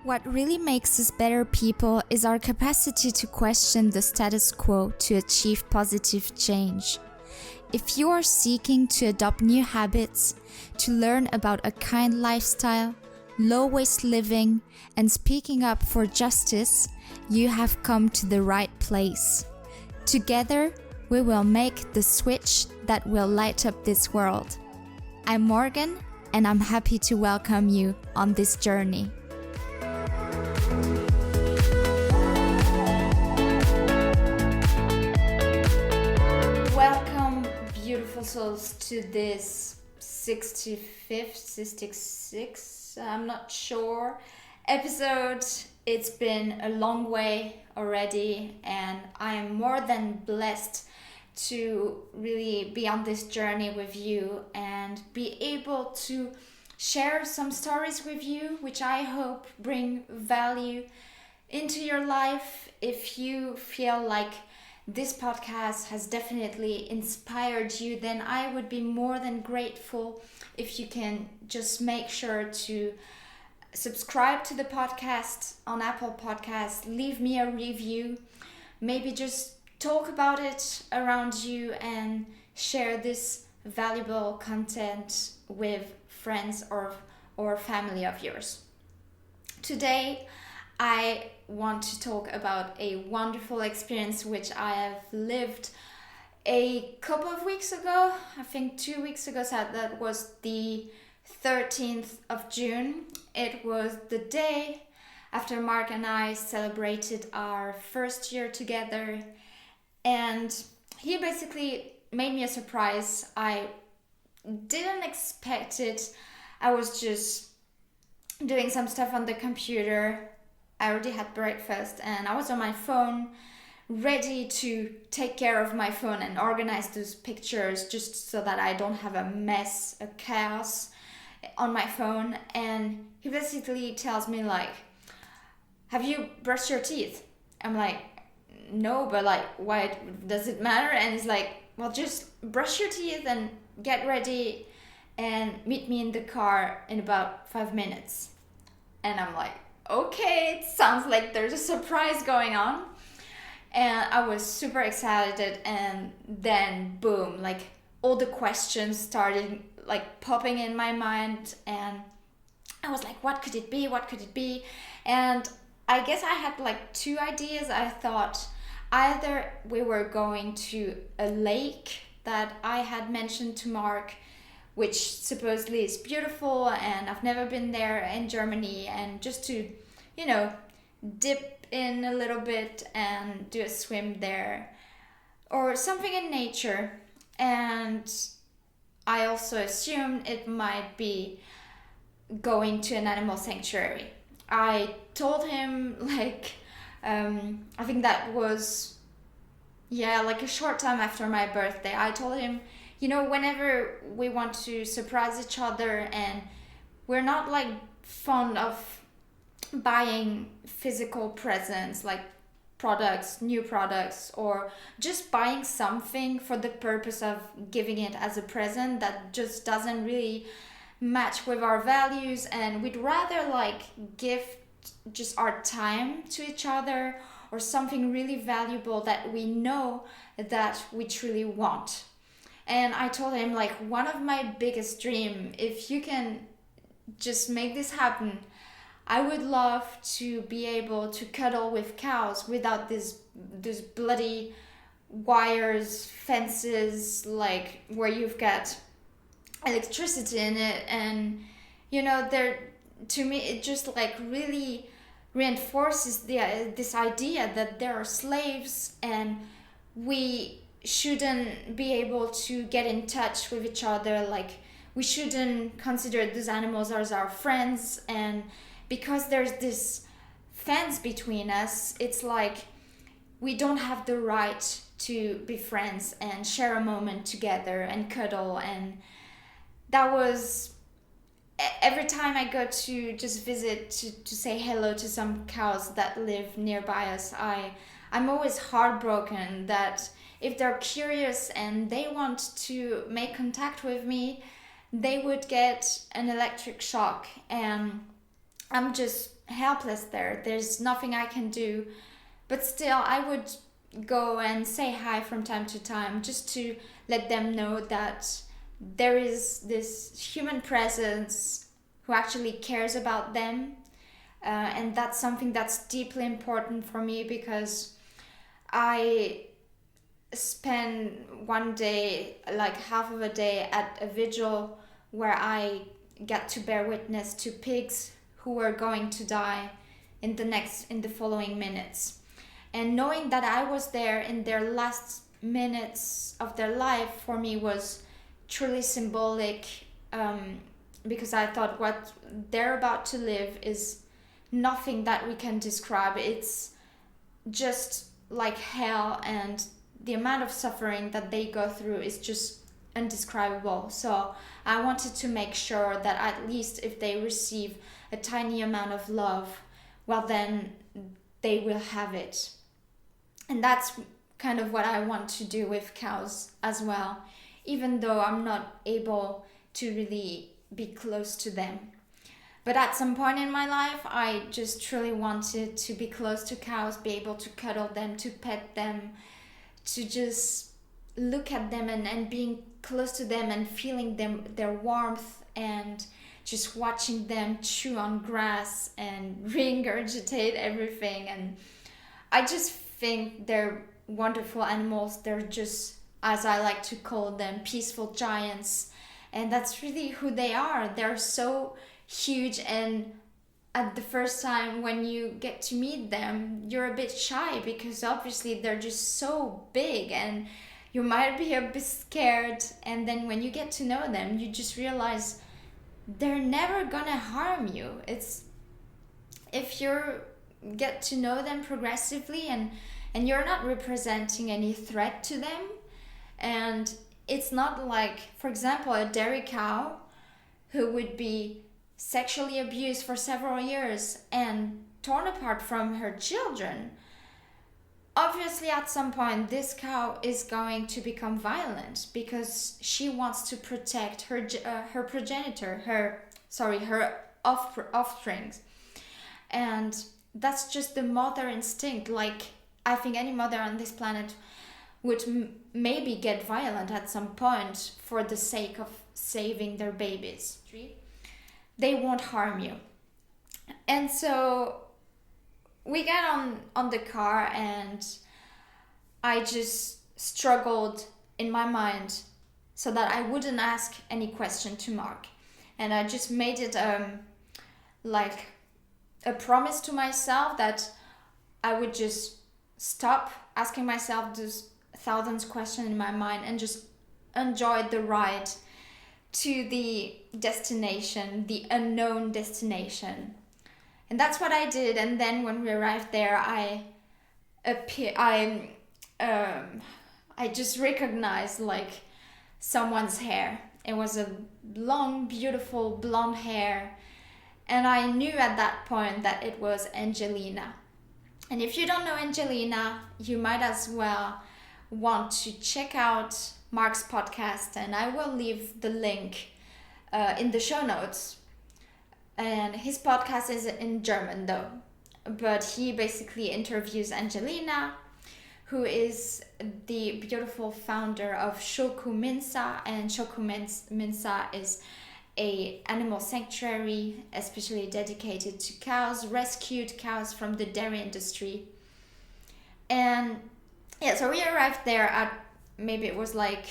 What really makes us better people is our capacity to question the status quo to achieve positive change. If you are seeking to adopt new habits, to learn about a kind lifestyle, low-waste living, and speaking up for justice, you have come to the right place. Together, we will make the switch that will light up this world. I'm Morgan, and I'm happy to welcome you on this journey. Welcome, beautiful souls, to this 65th, 66th, I'm not sure, episode. It's been a long way already, and I am more than blessed to really be on this journey with you and be able to share some stories with you, which I hope bring value into your life. If you feel like this podcast has definitely inspired you, then I would be more than grateful if you can just make sure to subscribe to the podcast on Apple Podcasts, leave me a review, maybe just talk about it around you and share this valuable content with friends or family of yours. Today, I want to talk about a wonderful experience which I have lived a couple of weeks ago. I think 2 weeks ago, so that was the 13th of June. It was the day after Marc and I celebrated our first year together, and he basically made me a surprise. I didn't expect it. I was just doing some stuff on the computer. I already had breakfast and I was on my phone, ready to take care of my phone and organize those pictures just so that I don't have a mess, a chaos on my phone. And he basically tells me like, have you brushed your teeth? I'm like, no, but like, why does it matter? And he's like, well, just brush your teeth and get ready and meet me in the car in about 5 minutes. And I'm like, okay, it sounds like there's a surprise going on. And I was super excited, and then boom, like all the questions started like popping in my mind, and I was like, what could it be? What could it be? And I guess I had like two ideas. I thought either we were going to a lake that I had mentioned to Marc, which supposedly is beautiful, and I've never been there, in Germany, and just to, you know, dip in a little bit and do a swim there, or something in nature. And I also assumed it might be going to an animal sanctuary. I told him like, I think that was, like a short time after my birthday. I told him, you know, whenever we want to surprise each other and we're not like fond of buying physical presents like products, new products, or just buying something for the purpose of giving it as a present that just doesn't really match with our values, and we'd rather like give just our time to each other or something really valuable that we know that we truly want. And I told him like, one of my biggest dream, if you can just make this happen, I would love to be able to cuddle with cows without these bloody wires, fences, like where you've got electricity in it. And you know, to me it just like really reinforces this idea that there are slaves and we shouldn't be able to get in touch with each other. Like, we shouldn't consider these animals as our friends, and because there's this fence between us, it's like we don't have the right to be friends and share a moment together and cuddle. And that was, every time I go to just visit to say hello to some cows that live nearby us, I'm always heartbroken that if they're curious and they want to make contact with me, they would get an electric shock. And I'm just helpless there. There's nothing I can do. But still, I would go and say hi from time to time, just to let them know that there is this human presence who actually cares about them. And that's something that's deeply important for me, because I spend one day, like half of a day, at a vigil where I get to bear witness to pigs who were going to die in the following minutes. And knowing that I was there in their last minutes of their life, for me was truly symbolic, because I thought what they're about to live is nothing that we can describe. It's just like hell, and the amount of suffering that they go through is just indescribable. So I wanted to make sure that at least if they receive a tiny amount of love, well, then they will have it. And that's kind of what I want to do with cows as well, even though I'm not able to really be close to them. But at some point in my life, I just truly wanted to be close to cows, be able to cuddle them, to pet them, to just look at them and being close to them and feeling their warmth, and just watching them chew on grass and regurgitate everything. And I just think they're wonderful animals. They're just, as I like to call them, peaceful giants. And that's really who they are. They're so huge, and at the first time when you get to meet them, you're a bit shy, because obviously they're just so big and you might be a bit scared. And then when you get to know them, you just realize they're never gonna harm you. It's if you get to know them progressively, and you're not representing any threat to them. And it's not like, for example, a dairy cow who would be sexually abused for several years and torn apart from her children. Obviously, at some point, this cow is going to become violent, because she wants to protect her progenitor, her offspring. And that's just the mother instinct. Like, I think any mother on this planet would maybe get violent at some point for the sake of saving their babies. They won't harm you. And so we got on the car, and I just struggled in my mind so that I wouldn't ask any question to Marc. And I just made it like a promise to myself that I would just stop asking myself those thousands of questions in my mind and just enjoy the ride to the destination, the unknown destination. And that's what I did. And then when we arrived there, I just recognized like someone's hair. It was a long, beautiful blonde hair. And I knew at that point that it was Angelina. And if you don't know Angelina, you might as well want to check out Marc's podcast, and I will leave the link in the show notes. And his podcast is in German though, but he basically interviews Angelina, who is the beautiful founder of Schokuhminza, and Schokuhminza is a animal sanctuary especially dedicated to cows, rescued cows from the dairy industry. And yeah, so we arrived there at, maybe it was like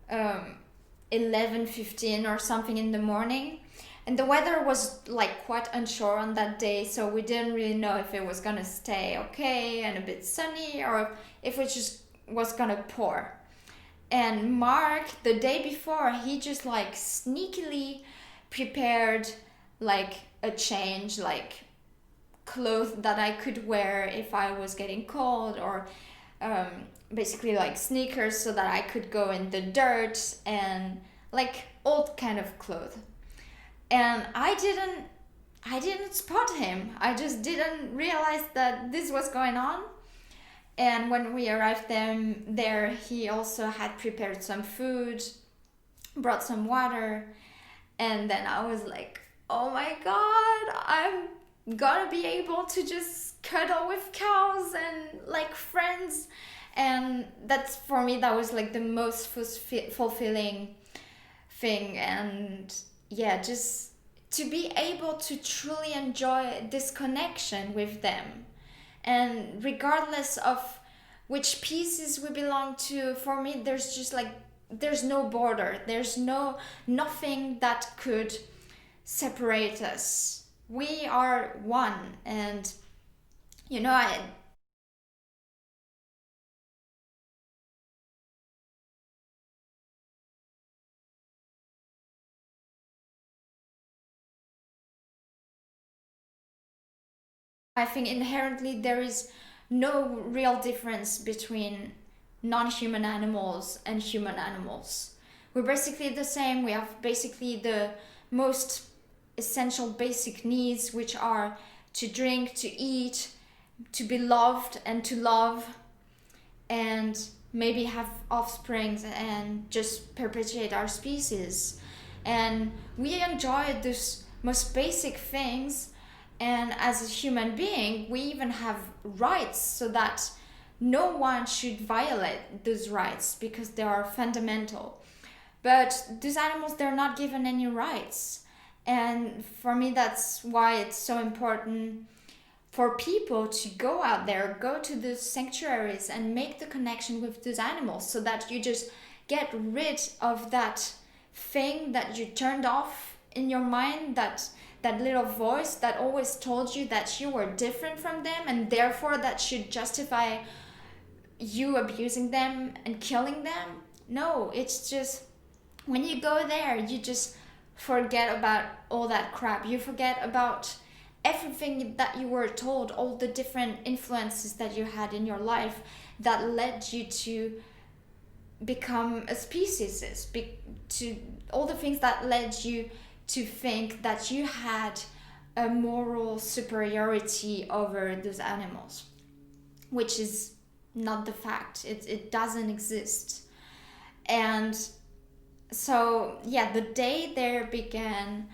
11:15 or something in the morning, and the weather was like quite unsure on that day, so we didn't really know if it was gonna stay okay and a bit sunny, or if it just was gonna pour. And Marc, the day before, he just like sneakily prepared like a change, like clothes that I could wear if I was getting cold, or basically like sneakers so that I could go in the dirt, and like old kind of clothes. And I didn't spot him. I just didn't realize that this was going on. And when we arrived there, he also had prepared some food, brought some water, and then I was like, oh my god, I'm gotta be able to just cuddle with cows and like friends. And that's, for me, that was like the most fulfilling thing. And yeah, just to be able to truly enjoy this connection with them, and regardless of which pieces we belong to, for me there's just like, there's no border, there's nothing that could separate us. We are one. And you know, I think inherently there is no real difference between non-human animals and human animals. We're basically the same. We have basically the most essential basic needs, which are to drink, to eat, to be loved, and to love, and maybe have offsprings and just perpetuate our species. And we enjoy these most basic things. And as a human being, we even have rights, so that no one should violate those rights because they are fundamental. But these animals, they're not given any rights. And for me, that's why it's so important for people to go out there, go to the sanctuaries and make the connection with those animals, so that you just get rid of that thing that you turned off in your mind, that little voice that always told you that you were different from them, and therefore that should justify you abusing them and killing them. No, it's just, when you go there, you just forget about all that crap. You forget about everything that you were told, all the different influences that you had in your life that led you to become a species, to all the things that led you to think that you had a moral superiority over those animals, which is not the fact. It doesn't exist. And so yeah, the day there began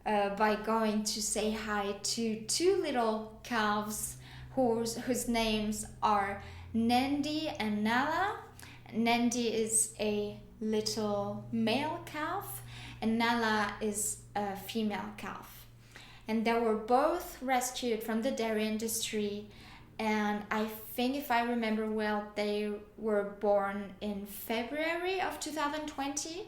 by going to say hi to two little calves whose names are Nandi and Nala. Nandi is a little male calf, and Nala is a female calf. And they were both rescued from the dairy industry, and I think, if I remember well, they were born in February of 2020.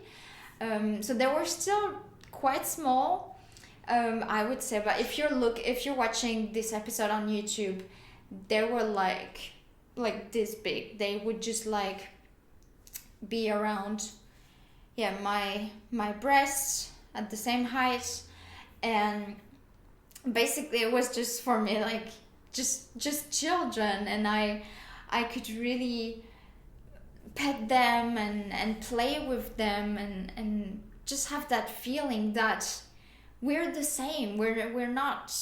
So they were still quite small, I would say. But if you're watching this episode on YouTube, they were like this big. They would just like be around, yeah, my breasts, at the same height. And basically it was just, for me, like just children, and I could really pet them and play with them, and just have that feeling that we're the same. We're not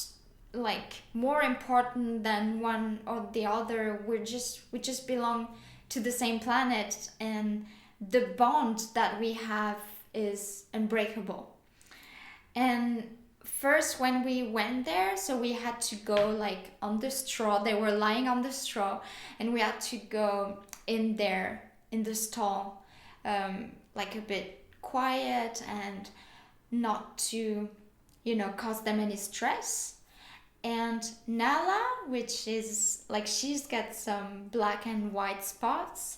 like more important than one or the other. We just belong to the same planet, and the bond that we have is unbreakable. And first, when we went there, so we had to go like on the straw. They were lying on the straw, and we had to go in there in the stall, like a bit quiet, and not to, cause them any stress. And Nala, which is like, she's got some black and white spots,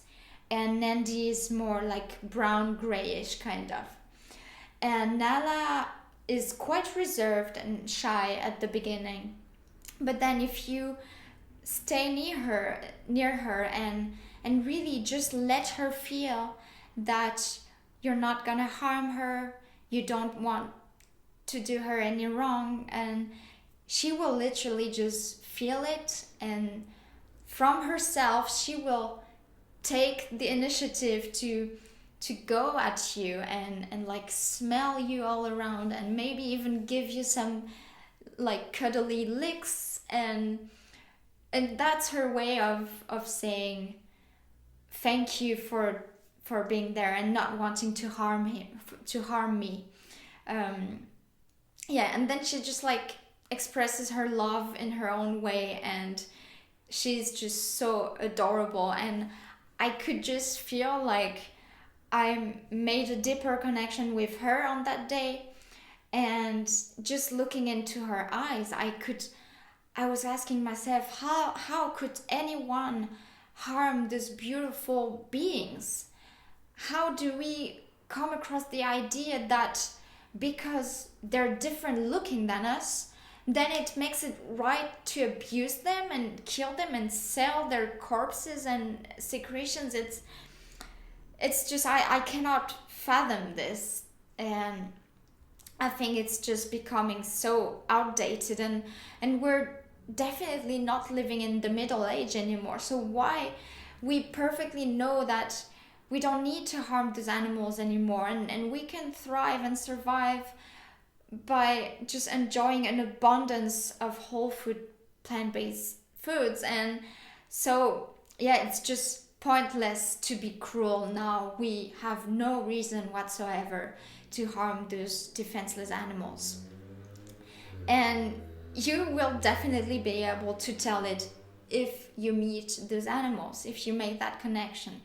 and Nandi is more like brown grayish kind of. And Nala is quite reserved and shy at the beginning, but then if you stay near her and really just let her feel that you're not gonna harm her, you don't want to do her any wrong, and she will literally just feel it, and from herself she will take the initiative to go at you and like smell you all around, and maybe even give you some like cuddly licks, and that's her way of saying thank you for being there and not wanting to harm me. Yeah, and then she just like expresses her love in her own way, and she's just so adorable. And I could just feel like I made a deeper connection with her on that day. And just looking into her eyes, I was asking myself, how could anyone harm these beautiful beings? How do we come across the idea that because they're different looking than us, then it makes it right to abuse them and kill them and sell their corpses and secretions? It's just, I cannot fathom this. And I think it's just becoming so outdated, and we're definitely not living in the Middle Age anymore. So why, we perfectly know that we don't need to harm these animals anymore, and we can thrive and survive by just enjoying an abundance of whole food, plant-based foods. And so yeah, it's just pointless to be cruel now. We have no reason whatsoever to harm those defenseless animals. And you will definitely be able to tell it if you meet those animals, if you make that connection.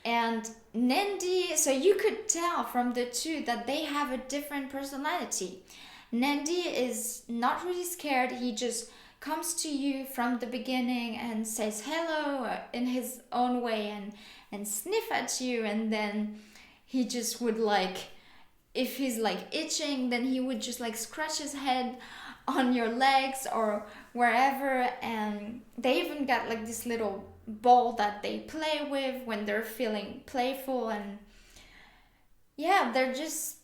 And Nandi, so you could tell from the two that they have a different personality. Nandi is not really scared. He just comes to you from the beginning and says hello in his own way, and sniff at you. And then he just would like, if he's like itching, then he would just like scratch his head on your legs or wherever. And they even got like this little ball that they play with when they're feeling playful. And yeah, they're just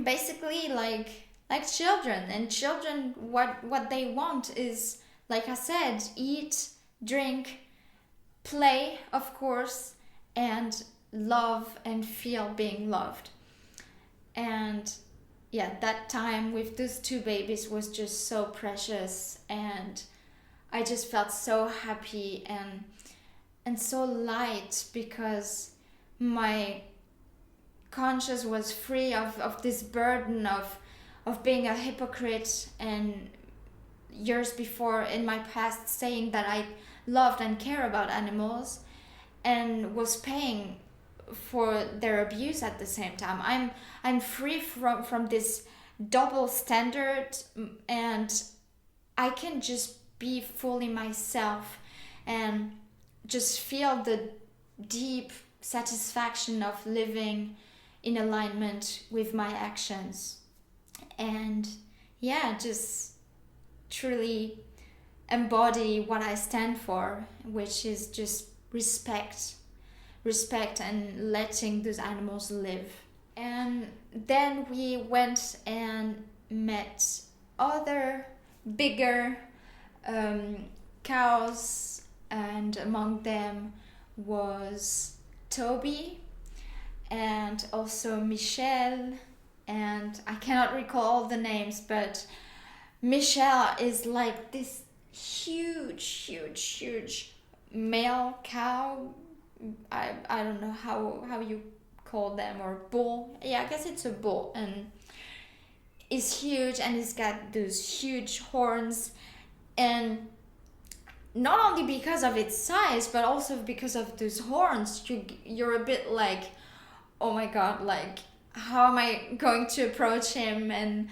basically like children. And children, what they want is, like I said, eat, drink, play, of course, and love and feel being loved. And yeah, that time with those two babies was just so precious, and I just felt so happy and so light, because my conscience was free of this burden of being a hypocrite, and years before in my past saying that I loved and care about animals, and was paying for their abuse at the same time. I'm free from this double standard, and I can just be fully myself and just feel the deep satisfaction of living in alignment with my actions. And yeah, just truly embody what I stand for, which is just respect and letting those animals live. And then we went and met other bigger cows, and among them was Toby and also Michelle, and I cannot recall all the names, but Michelle is like this huge male cow. I don't know how you call them, or bull. Yeah, I guess it's a bull, and it's huge, and it's got those huge horns. And not only because of its size, but also because of those horns, you're a bit like, oh my god, like, how am I going to approach him? And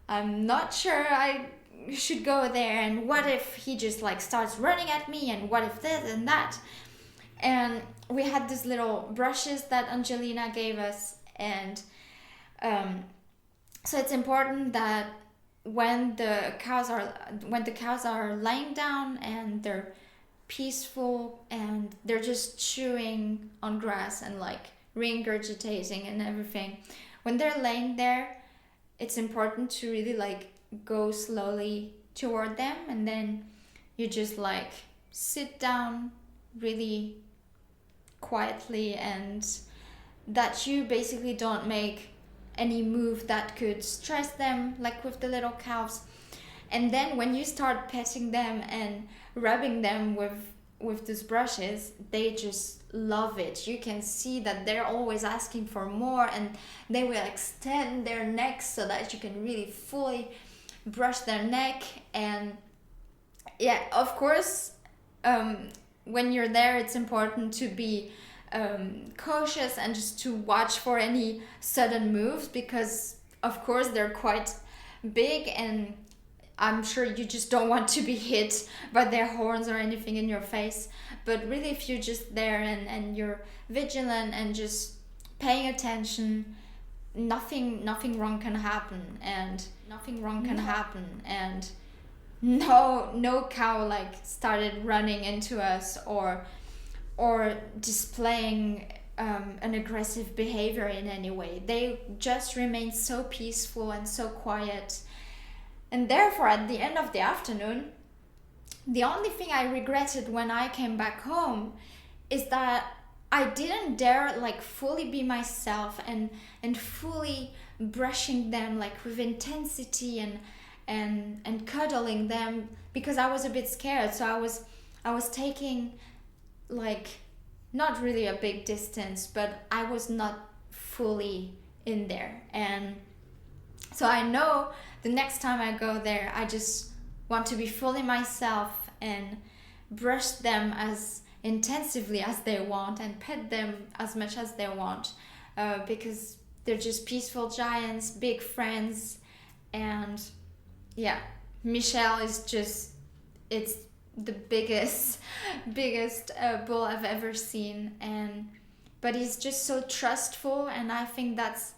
I'm not sure I should go there, and what if he just like starts running at me, and what if this and that? And we had these little brushes that Angelina gave us. And so it's important that when the cows are lying down and they're peaceful and they're just chewing on grass and like regurgitating and everything, when they're laying there, it's important to really like go slowly toward them, and then you just like sit down really quietly, and that you basically don't make any move that could stress them, like with the little cows. And then when you start petting them and rubbing them with these brushes, they just love it. You can see that they're always asking for more, and they will extend their necks so that you can really fully brush their neck. And yeah, of course, when you're there, it's important to be cautious and just to watch for any sudden moves, because of course they're quite big, and I'm sure you just don't want to be hit by their horns or anything in your face. But really, if you're just there and you're vigilant and just paying attention, nothing wrong can happen, and no cow like started running into us or displaying an aggressive behavior in any way. They just remained so peaceful and so quiet. And therefore, at the end of the afternoon, the only thing I regretted when I came back home is that I didn't dare like fully be myself and fully brushing them like with intensity and cuddling them, because I was a bit scared. So I was taking like not really a big distance, but I was not fully in there. And so I know the next time I go there, I just want to be fully myself and brush them as intensively as they want and pet them as much as they want, because they're just peaceful giants, big friends. And yeah, Michelle is just, it's the biggest bull I've ever seen. But he's just so trustful, and I think that's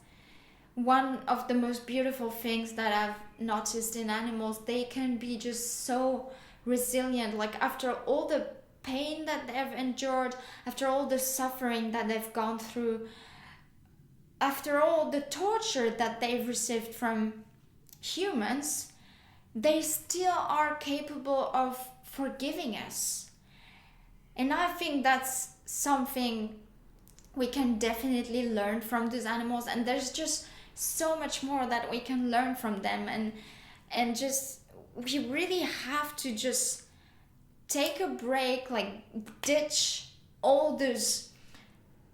one of the most beautiful things that I've noticed in animals. They can be just so resilient, like after all the pain that they've endured, after all the suffering that they've gone through, after all the torture that they've received from humans, they still are capable of forgiving us. And I think that's something we can definitely learn from these animals, and there's just so much more that we can learn from them. And just, we really have to just take a break, like ditch all those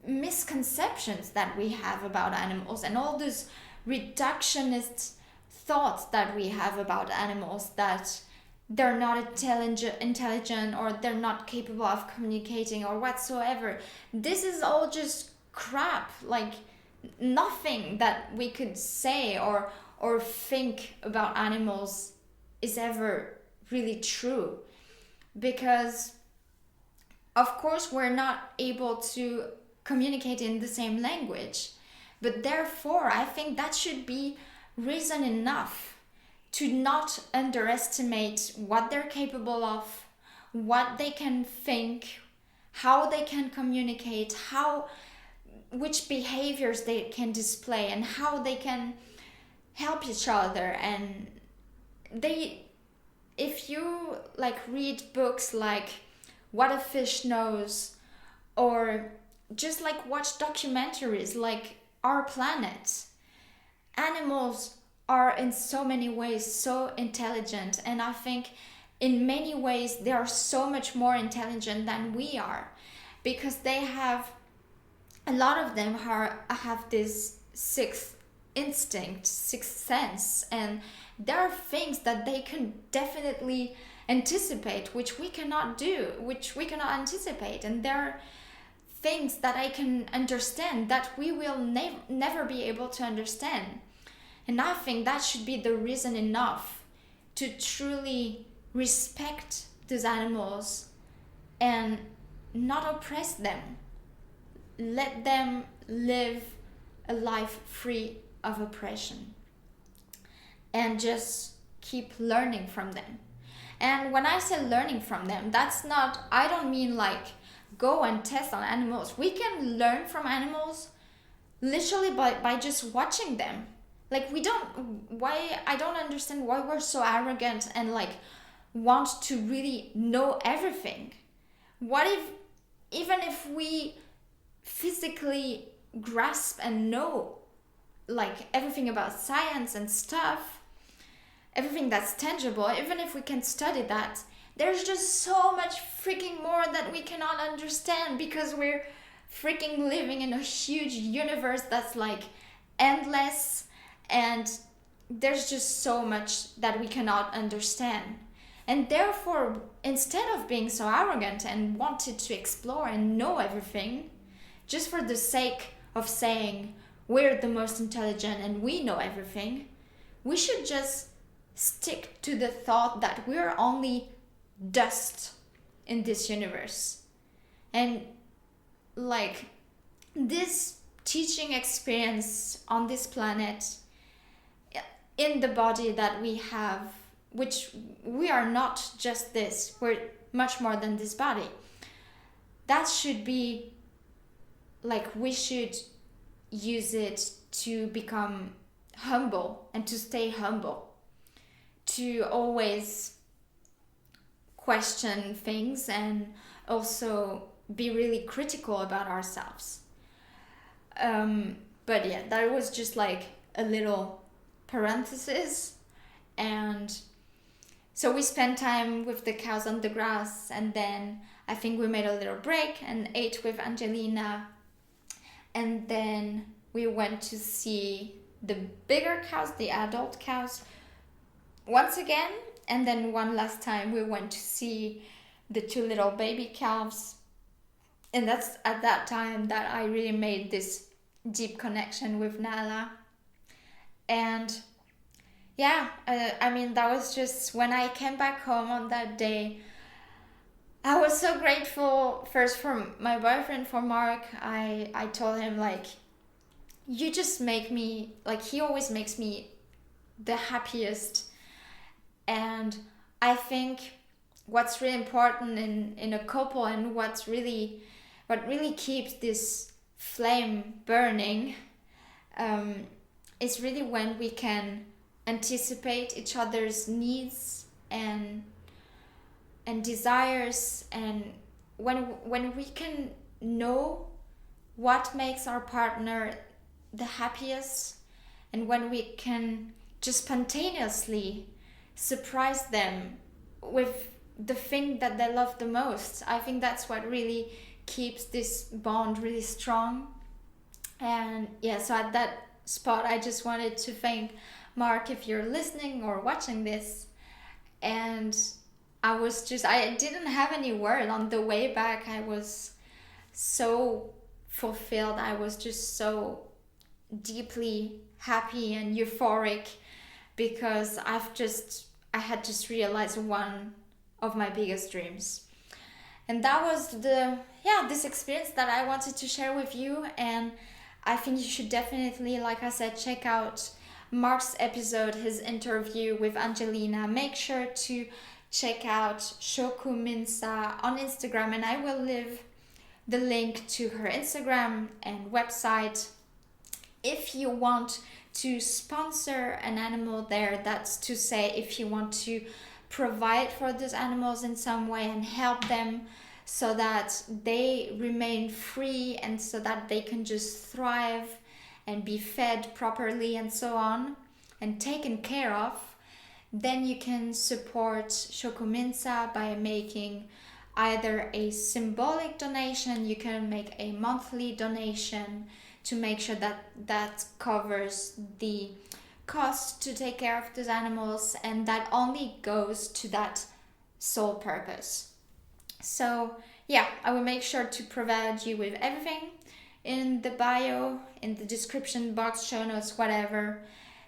misconceptions that we have about animals and all those reductionist thoughts that we have about animals, that they're not intelligent or they're not capable of communicating or whatsoever. This is all just crap. Like, nothing that we could say or think about animals is ever really true, because of course we're not able to communicate in the same language, but therefore I think that should be reason enough to not underestimate what they're capable of, what they can think, how they can communicate, which behaviors they can display, and how they can help each other. And if you like read books like What a Fish Knows, or just like watch documentaries like Our Planet, animals are in so many ways so intelligent, and I think in many ways they are so much more intelligent than we are, because they have, a lot of them have this sixth instinct, sixth sense, and there are things that they can definitely anticipate which we cannot anticipate, and there are things that I can understand that we will never be able to understand. And I think that should be the reason enough to truly respect these animals and not oppress them. Let them live a life free of oppression, and just keep learning from them. And when I say learning from them, I don't mean like go and test on animals. We can learn from animals literally by just watching them. Like, I don't understand why we're so arrogant and like want to really know everything. What if, even if we physically grasp and know like everything about science and stuff, everything that's tangible, even if we can study that, there's just so much freaking more that we cannot understand, because we're freaking living in a huge universe that's like endless, and there's just so much that we cannot understand. And therefore, instead of being so arrogant and wanted to explore and know everything, just for the sake of saying we're the most intelligent and we know everything, we should just stick to the thought that we're only dust in this universe. And like this teaching experience on this planet, in the body that we have, which we are not just this, we're much more than this body. That should be like, we should use it to become humble and to stay humble, to always question things and also be really critical about ourselves. But yeah, that was just like a little parenthesis. And so we spent time with the cows on the grass, and then I think we made a little break and ate with Angelina, and then we went to see the bigger cows, the adult cows, once again. And then one last time we went to see the 2 little baby calves. And that's at that time that I really made this deep connection with Nala. And yeah, I mean, that was just, when I came back home on that day, I was so grateful first for my boyfriend, for Marc. I told him, like, you just make me, like, he always makes me the happiest. And I think what's really important in a couple, and what really keeps this flame burning, is really when we can anticipate each other's needs and desires, and when we can know what makes our partner the happiest, and when we can just spontaneously surprise them with the thing that they love the most. I think that's what really keeps this bond really strong. And yeah, so at that spot, I just wanted to thank Marc, if you're listening or watching this. And I didn't have any word on the way back. I was so fulfilled. I was just so deeply happy and euphoric, because I had just realized one of my biggest dreams. And that was this experience that I wanted to share with you. And I think you should definitely, like I said, check out Marc's episode, his interview with Angelina. Make sure to check out Schokuhminza on Instagram, and I will leave the link to her Instagram and website. If you want to sponsor an animal there, that's to say, if you want to provide for those animals in some way and help them so that they remain free and so that they can just thrive and be fed properly and so on and taken care of, then you can support Schokuhminza by making either a symbolic donation. You can make a monthly donation to make sure that covers the cost to take care of those animals, and that only goes to that sole purpose. So yeah, I will make sure to provide you with everything in the bio, in the description box, show notes, whatever.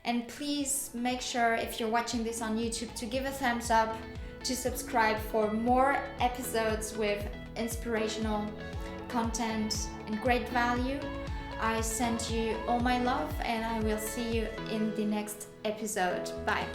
And please make sure, if you're watching this on YouTube, to give a thumbs up, to subscribe for more episodes with inspirational content and great value. I send you all my love, and I will see you in the next episode. Bye.